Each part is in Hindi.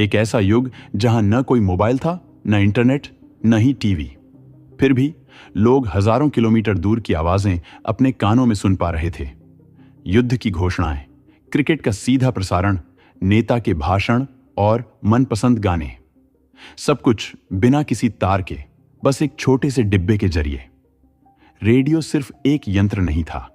एक ऐसा युग जहां न कोई मोबाइल था, न इंटरनेट, न ही टीवी। फिर भी लोग हजारों किलोमीटर दूर की आवाजें अपने कानों में सुन पा रहे थे। युद्ध की घोषणाएं, क्रिकेट का सीधा प्रसारण, नेता के भाषण और मनपसंद गाने, सब कुछ बिना किसी तार के, बस एक छोटे से डिब्बे के जरिए। रेडियो सिर्फ एक यंत्र नहीं था,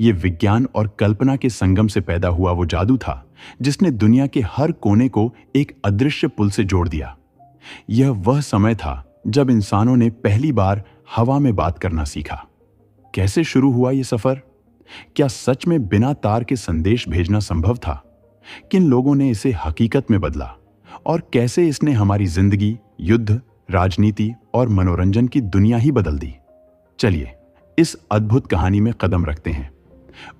यह विज्ञान और कल्पना के संगम से पैदा हुआ वो जादू था जिसने दुनिया के हर कोने को एक अदृश्य पुल से जोड़ दिया। यह वह समय था जब इंसानों ने पहली बार हवा में बात करना सीखा। कैसे शुरू हुआ यह सफर? क्या सच में बिना तार के संदेश भेजना संभव था? किन लोगों ने इसे हकीकत में बदला और कैसे इसने हमारी जिंदगी, युद्ध, राजनीति और मनोरंजन की दुनिया ही बदल दी? चलिए इस अद्भुत कहानी में कदम रखते हैं,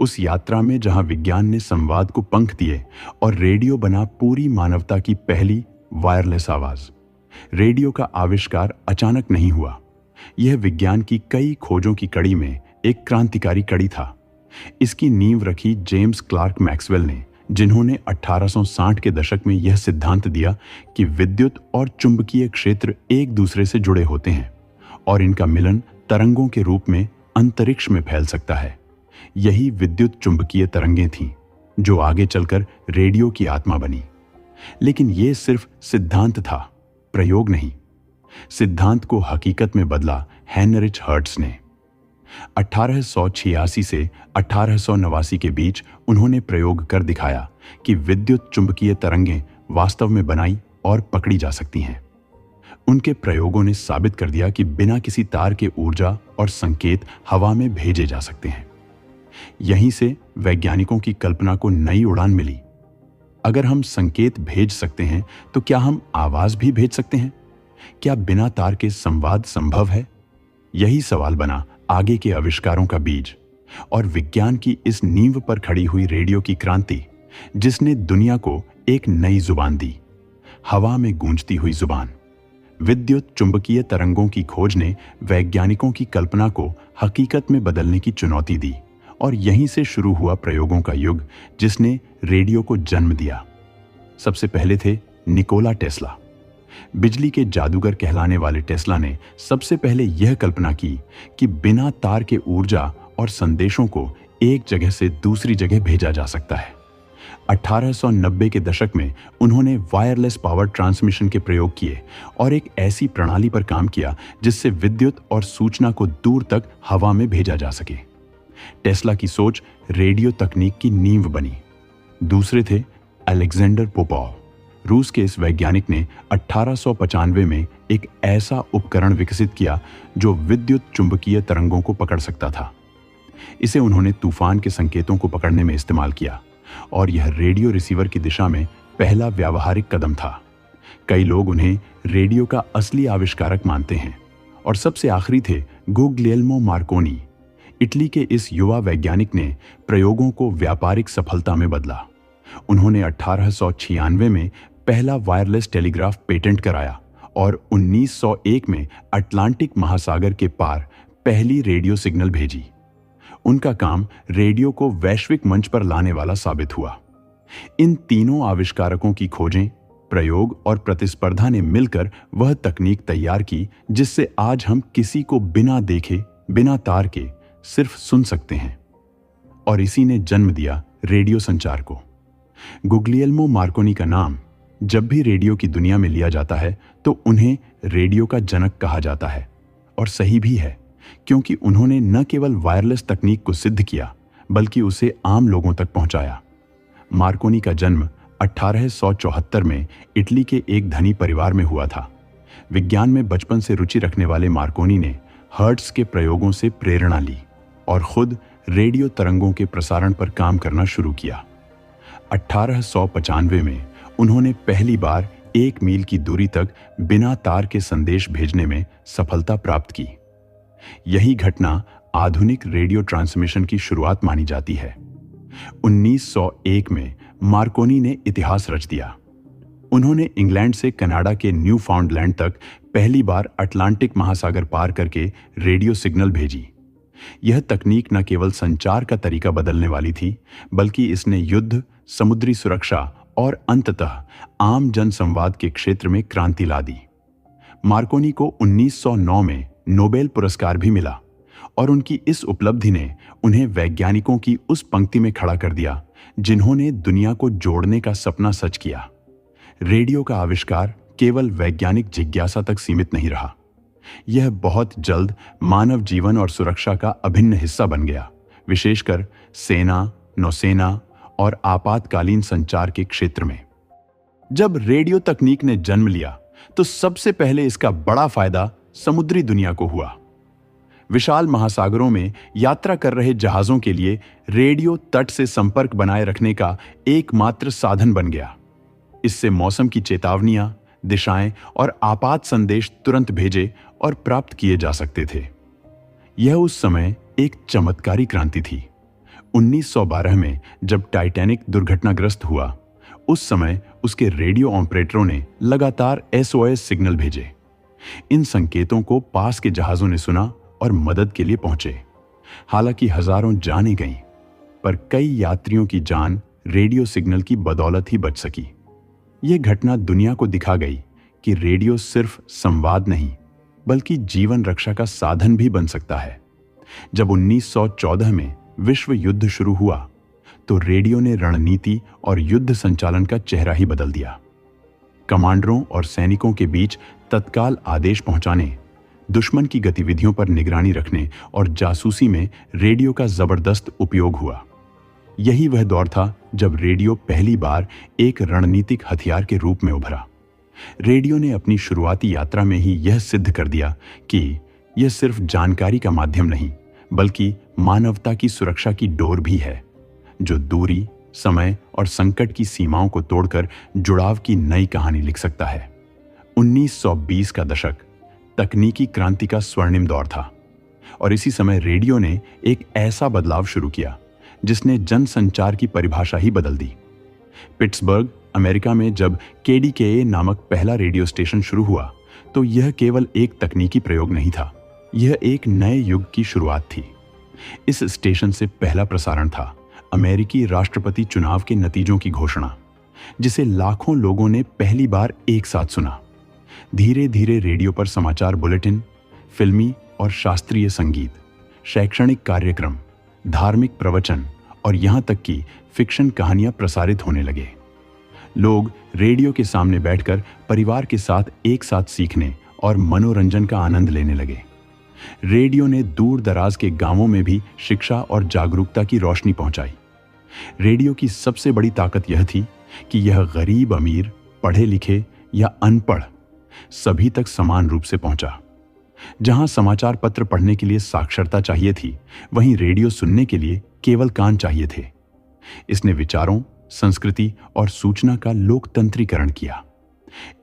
उस यात्रा में जहां विज्ञान ने संवाद को पंख दिए और रेडियो बना पूरी मानवता की पहली वायरलेस आवाज। रेडियो का आविष्कार अचानक नहीं हुआ, यह विज्ञान की कई खोजों की कड़ी में एक क्रांतिकारी कड़ी था। इसकी नींव रखी जेम्स क्लार्क मैक्सवेल ने, जिन्होंने 1860 के दशक में यह सिद्धांत दिया कि विद्युत और चुंबकीय क्षेत्र एक दूसरे से जुड़े होते हैं और इनका मिलन तरंगों के रूप में अंतरिक्ष में फैल सकता है। यही विद्युत चुंबकीय तरंगें थीं जो आगे चलकर रेडियो की आत्मा बनी। लेकिन यह सिर्फ सिद्धांत था, प्रयोग नहीं। सिद्धांत को हकीकत में बदला हेनरिच हर्ट्ज ने। 1886 से 1889 के बीच उन्होंने प्रयोग कर दिखाया कि विद्युत चुंबकीय तरंगें वास्तव में बनाई और पकड़ी जा सकती हैं। उनके प्रयोगों ने साबित कर दिया कि बिना किसी तार के ऊर्जा और संकेत हवा में भेजे जा सकते हैं। यहीं से वैज्ञानिकों की कल्पना को नई उड़ान मिली। अगर हम संकेत भेज सकते हैं तो क्या हम आवाज भी भेज सकते हैं? क्या बिना तार के संवाद संभव है? यही सवाल बना आगे के आविष्कारों का बीज और विज्ञान की इस नींव पर खड़ी हुई रेडियो की क्रांति, जिसने दुनिया को एक नई जुबान दी, हवा में गूंजती हुई जुबान। विद्युत चुंबकीय तरंगों की खोज ने वैज्ञानिकों की कल्पना को हकीकत में बदलने की चुनौती दी और यहीं से शुरू हुआ प्रयोगों का युग, जिसने रेडियो को जन्म दिया। सबसे पहले थे निकोला टेस्ला। बिजली के जादूगर कहलाने वाले टेस्ला ने सबसे पहले यह कल्पना की कि बिना तार के ऊर्जा और संदेशों को एक जगह से दूसरी जगह भेजा जा सकता है। 1890 के दशक में उन्होंने वायरलेस पावर ट्रांसमिशन के प्रयोग किए और एक ऐसी प्रणाली पर काम किया जिससे विद्युत और सूचना को दूर तक हवा में भेजा जा सके। टेस्ला की सोच रेडियो तकनीक की नींव बनी। दूसरे थे अलेक्जेंडर पोपोव। रूस के इस वैज्ञानिक ने 1895 में एक ऐसा उपकरण विकसित किया जो विद्युत चुंबकीय तरंगों को पकड़ सकता था। इसे उन्होंने तूफान के संकेतों को पकड़ने में इस्तेमाल किया और यह रेडियो रिसीवर की दिशा में पहला व्यावहारिक कदम था। कई लोग उन्हें रेडियो का असली आविष्कारक मानते हैं। और सबसे आखिरी थे गुग्लिएल्मो मार्कोनी। इटली के इस युवा वैज्ञानिक ने प्रयोगों को व्यापारिक सफलता में बदला। उन्होंने 1896 में पहला वायरलेस टेलीग्राफ पेटेंट कराया और 1901 में अटलांटिक महासागर के पार पहली रेडियो सिग्नल भेजी। उनका काम रेडियो को वैश्विक मंच पर लाने वाला साबित हुआ। इन तीनों आविष्कारकों की खोजें, प्रयोग और प्रतिस्पर्धा ने मिलकर वह तकनीक तैयार की जिससे आज हम किसी को बिना देखे, बिना तार के सिर्फ सुन सकते हैं। और इसी ने जन्म दिया रेडियो संचार को। गुग्लिएल्मो मार्कोनी का नाम जब भी रेडियो की दुनिया में लिया जाता है तो उन्हें रेडियो का जनक कहा जाता है। और सही भी है, क्योंकि उन्होंने न केवल वायरलेस तकनीक को सिद्ध किया बल्कि उसे आम लोगों तक पहुंचाया। मार्कोनी का जन्म 1874 में इटली के एक धनी परिवार में हुआ था। विज्ञान में बचपन से रुचि रखने वाले मार्कोनी ने हर्ट्ज के प्रयोगों से प्रेरणा ली और खुद रेडियो तरंगों के प्रसारण पर काम करना शुरू किया। 1895 में उन्होंने पहली बार 1 मील की दूरी तक बिना तार के संदेश भेजने में सफलता प्राप्त की। यही घटना आधुनिक रेडियो ट्रांसमिशन की शुरुआत मानी जाती है। 1901 में मार्कोनी ने इतिहास रच दिया। उन्होंने इंग्लैंड से कनाडा के न्यू फाउंडलैंड तक पहली बार अटलांटिक महासागर पार करके रेडियो सिग्नल भेजी। यह तकनीक न केवल संचार का तरीका बदलने वाली थी, बल्कि इसने युद्ध, समुद्री सुरक्षा और अंततः आम जनसंवाद के क्षेत्र में क्रांति ला दी। मार्कोनी को 1909 में नोबेल पुरस्कार भी मिला और उनकी इस उपलब्धि ने उन्हें वैज्ञानिकों की उस पंक्ति में खड़ा कर दिया जिन्होंने दुनिया को जोड़ने का सपना सच किया। रेडियो का आविष्कार केवल वैज्ञानिक जिज्ञासा तक सीमित नहीं रहा। यह बहुत जल्द मानव जीवन और सुरक्षा का अभिन्न हिस्सा बन गया, विशेषकर सेना, नौसेना और आपातकालीन संचार के क्षेत्र में। जब रेडियो तकनीक ने जन्म लिया तो सबसे पहले इसका बड़ा फायदा समुद्री दुनिया को हुआ। विशाल महासागरों में यात्रा कर रहे जहाजों के लिए रेडियो तट से संपर्क बनाए रखने का एकमात्र साधन बन गया। इससे मौसम की चेतावनियां, दिशाएं और आपात संदेश तुरंत भेजे और प्राप्त किए जा सकते थे। यह उस समय एक चमत्कारी क्रांति थी। 1912 में जब टाइटैनिक दुर्घटनाग्रस्त हुआ, उस समय उसके रेडियो ऑपरेटरों ने लगातार SOS सिग्नल भेजे। इन संकेतों को पास के जहाजों ने सुना और मदद के लिए पहुंचे। हालांकि हजारों जानें गईं, पर कई यात्रियों की जान रेडियो सिग्नल की बदौलत ही बच सकी। यह घटना दुनिया को दिखा गई कि रेडियो सिर्फ संवाद नहीं, बल्कि जीवन रक्षा का साधन भी बन सकता है। जब 1914 में विश्व युद्ध शुरू हुआ, तो रेडियो ने रणनीति और युद्ध संचालन का चेहरा ही बदल दिया। कमांडरों और सैनिकों के बीच तत्काल आदेश पहुंचाने, दुश्मन की गतिविधियों पर निगरानी रखने और जासूसी में रेडियो का जबरदस्त उपयोग हुआ। यही वह दौर था जब रेडियो पहली बार एक रणनीतिक हथियार के रूप में उभरा। रेडियो ने अपनी शुरुआती यात्रा में ही यह सिद्ध कर दिया कि यह सिर्फ जानकारी का माध्यम नहीं, बल्कि मानवता की सुरक्षा की डोर भी है, जो दूरी, समय और संकट की सीमाओं को तोड़कर जुड़ाव की नई कहानी लिख सकता है। 1920 का दशक तकनीकी क्रांति का स्वर्णिम दौर था और इसी समय रेडियो ने एक ऐसा बदलाव शुरू किया जिसने जनसंचार की परिभाषा ही बदल दी। पिट्सबर्ग, अमेरिका में जब KDKA नामक पहला रेडियो स्टेशन शुरू हुआ, तो यह केवल एक तकनीकी प्रयोग नहीं था, यह एक नए युग की शुरुआत थी। इस स्टेशन से पहला प्रसारण था अमेरिकी राष्ट्रपति चुनाव के नतीजों की घोषणा, जिसे लाखों लोगों ने पहली बार एक साथ सुना। धीरे धीरे रेडियो पर समाचार बुलेटिन, फिल्मी और शास्त्रीय संगीत, शैक्षणिक कार्यक्रम, धार्मिक प्रवचन और यहां तक कि फिक्शन कहानियां प्रसारित होने लगे। लोग रेडियो के सामने बैठकर परिवार के साथ एक साथ सीखने और मनोरंजन का आनंद लेने लगे। रेडियो ने दूर दराज के गांवों में भी शिक्षा और जागरूकता की रोशनी पहुंचाई। रेडियो की सबसे बड़ी ताकत यह थी कि यह गरीब, अमीर, पढ़े लिखे या अनपढ़ सभी तक समान रूप से पहुंचा। जहां समाचार पत्र पढ़ने के लिए साक्षरता चाहिए थी, वहीं रेडियो सुनने के लिए केवल कान चाहिए थे। इसने विचारों, संस्कृति और सूचना का लोकतंत्रीकरण किया।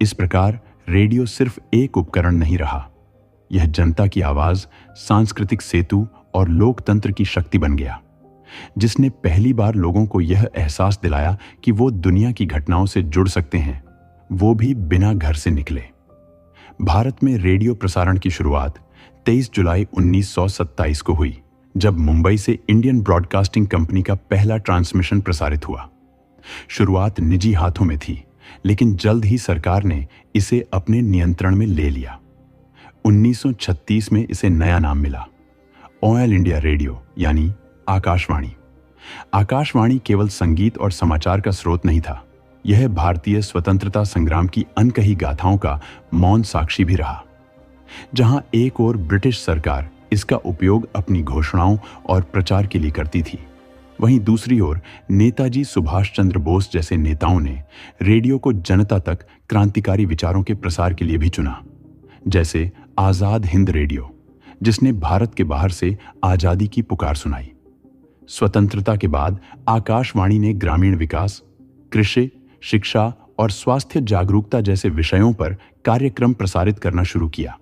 इस प्रकार रेडियो सिर्फ एक उपकरण नहीं रहा, यह जनता की आवाज, सांस्कृतिक सेतु और लोकतंत्र की शक्ति बन गया, जिसने पहली बार लोगों को यह एहसास दिलाया कि वो दुनिया की घटनाओं से जुड़ सकते हैं, वो भी बिना घर से निकले। भारत में रेडियो प्रसारण की शुरुआत 23 जुलाई 1927 को हुई, जब मुंबई से इंडियन ब्रॉडकास्टिंग कंपनी का पहला ट्रांसमिशन प्रसारित हुआ। शुरुआत निजी हाथों में थी, लेकिन जल्द ही सरकार ने इसे अपने नियंत्रण में ले लिया। 1936 में इसे नया नाम मिला, ऑल इंडिया रेडियो, यानी आकाशवाणी। आकाशवाणी केवल संगीत और समाचार का स्रोत नहीं था, यह भारतीय स्वतंत्रता संग्राम की अनकही गाथाओं का मौन साक्षी भी रहा। जहां एक ओर ब्रिटिश सरकार इसका उपयोग अपनी घोषणाओं और प्रचार के लिए करती थी, वहीं दूसरी ओर नेताजी सुभाष चंद्र बोस जैसे नेताओं ने रेडियो को जनता तक क्रांतिकारी विचारों के प्रसार के लिए भी चुना, जैसे आजाद हिंद रेडियो, जिसने भारत के बाहर से आजादी की पुकार सुनाई। स्वतंत्रता के बाद आकाशवाणी ने ग्रामीण विकास, कृषि, शिक्षा और स्वास्थ्य जागरूकता जैसे विषयों पर कार्यक्रम प्रसारित करना शुरू किया।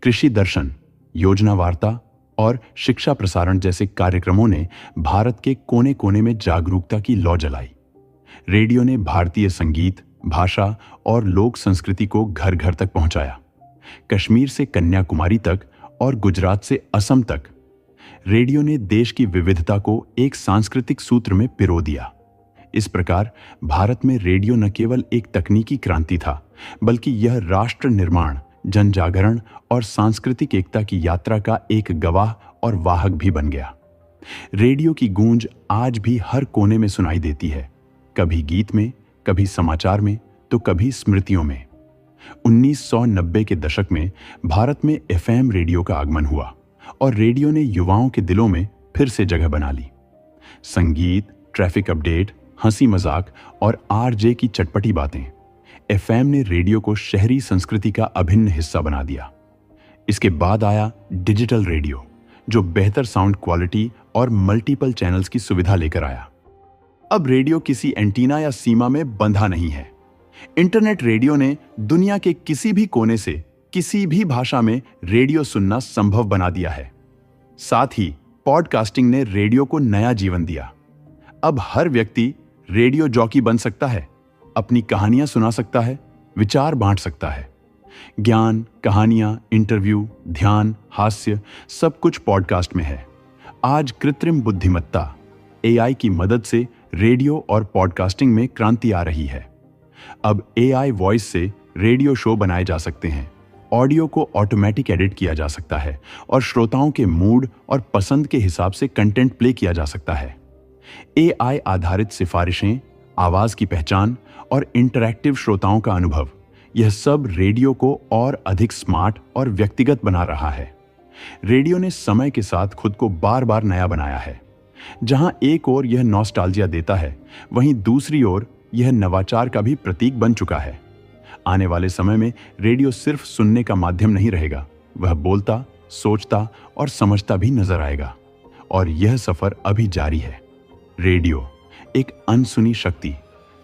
कृषि दर्शन, योजना वार्ता और शिक्षा प्रसारण जैसे कार्यक्रमों ने भारत के कोने कोने में जागरूकता की लौ जलाई। रेडियो ने भारतीय संगीत, भाषा और लोक संस्कृति को घर घर तक पहुंचाया। कश्मीर से कन्याकुमारी तक और गुजरात से असम तक रेडियो ने देश की विविधता को एक सांस्कृतिक सूत्र में पिरो दिया। इस प्रकार भारत में रेडियो न केवल एक तकनीकी क्रांति था, बल्कि यह राष्ट्र निर्माण, जन जागरण और सांस्कृतिक एकता की यात्रा का एक गवाह और वाहक भी बन गया। रेडियो की गूंज आज भी हर कोने में सुनाई देती है, कभी गीत में, कभी समाचार में, तो कभी स्मृतियों में। 1990 के दशक में भारत में एफएम रेडियो का आगमन हुआ और रेडियो ने युवाओं के दिलों में फिर से जगह बना ली। संगीत, ट्रैफिक अपडेट, हंसी मजाक और आरजे की चटपटी बातें, एफएम ने रेडियो को शहरी संस्कृति का अभिन्न हिस्सा बना दिया। इसके बाद आया डिजिटल रेडियो, जो बेहतर साउंड क्वालिटी और मल्टीपल चैनल्स की सुविधा लेकर आया। अब रेडियो किसी एंटीना या सीमा में बंधा नहीं है। इंटरनेट रेडियो ने दुनिया के किसी भी कोने से किसी भी भाषा में रेडियो सुनना संभव बना दिया है। साथ ही पॉडकास्टिंग ने रेडियो को नया जीवन दिया। अब हर व्यक्ति रेडियो जॉकी बन सकता है, अपनी कहानियां सुना सकता है, विचार बांट सकता है। ज्ञान, कहानियां, इंटरव्यू, ध्यान, हास्य, सब कुछ पॉडकास्ट में है। आज कृत्रिम बुद्धिमत्ता एआई की मदद से रेडियो और पॉडकास्टिंग में क्रांति आ रही है। अब एआई वॉइस से रेडियो शो बनाए जा सकते हैं, ऑडियो को ऑटोमेटिक एडिट किया जा सकता है और श्रोताओं के मूड और पसंद के हिसाब से कंटेंट प्ले किया जा सकता है। एआई आधारित सिफारिशें, आवाज की पहचान और इंटरैक्टिव श्रोताओं का अनुभव, यह सब रेडियो को और अधिक स्मार्ट और व्यक्तिगत बना रहा है। रेडियो ने समय के साथ खुद को बार बार नया बनाया है। जहां एक ओर यह नॉस्टैल्जिया देता है, वहीं दूसरी ओर यह नवाचार का भी प्रतीक बन चुका है। आने वाले समय में रेडियो सिर्फ सुनने का माध्यम नहीं रहेगा, वह बोलता, सोचता और समझता भी नजर आएगा। और यह सफर अभी जारी है। रेडियो एक अनसुनी शक्ति,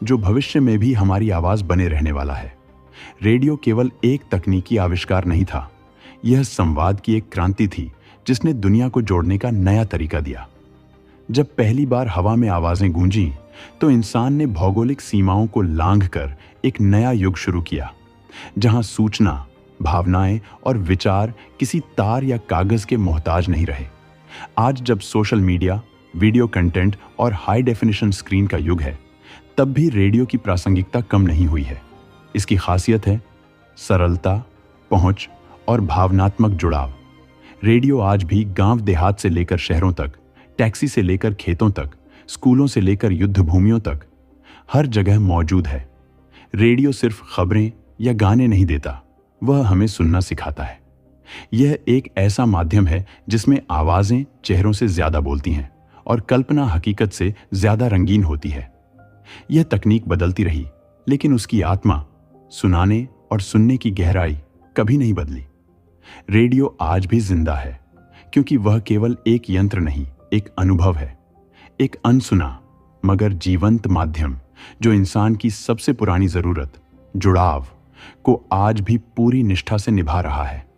जो भविष्य में भी हमारी आवाज बने रहने वाला है। रेडियो केवल एक तकनीकी आविष्कार नहीं था, यह संवाद की एक क्रांति थी जिसने दुनिया को जोड़ने का नया तरीका दिया। जब पहली बार हवा में आवाजें गूंजी, तो इंसान ने भौगोलिक सीमाओं को लांघकर एक नया युग शुरू किया, जहां सूचना, भावनाएं और विचार किसी तार या कागज के मोहताज नहीं रहे। आज जब सोशल मीडिया, वीडियो कंटेंट और हाई डेफिनेशन स्क्रीन का युग है, तब भी रेडियो की प्रासंगिकता कम नहीं हुई है। इसकी खासियत है सरलता, पहुंच और भावनात्मक जुड़ाव। रेडियो आज भी गांव देहात से लेकर शहरों तक, टैक्सी से लेकर खेतों तक, स्कूलों से लेकर युद्ध भूमियों तक हर जगह मौजूद है। रेडियो सिर्फ खबरें या गाने नहीं देता, वह हमें सुनना सिखाता है। यह एक ऐसा माध्यम है जिसमें आवाजें चेहरों से ज्यादा बोलती हैं और कल्पना हकीकत से ज्यादा रंगीन होती है। यह तकनीक बदलती रही, लेकिन उसकी आत्मा, सुनाने और सुनने की गहराई कभी नहीं बदली। रेडियो आज भी जिंदा है, क्योंकि वह केवल एक यंत्र नहीं, एक अनुभव है, एक अनसुना मगर जीवंत माध्यम, जो इंसान की सबसे पुरानी जरूरत, जुड़ाव, को आज भी पूरी निष्ठा से निभा रहा है।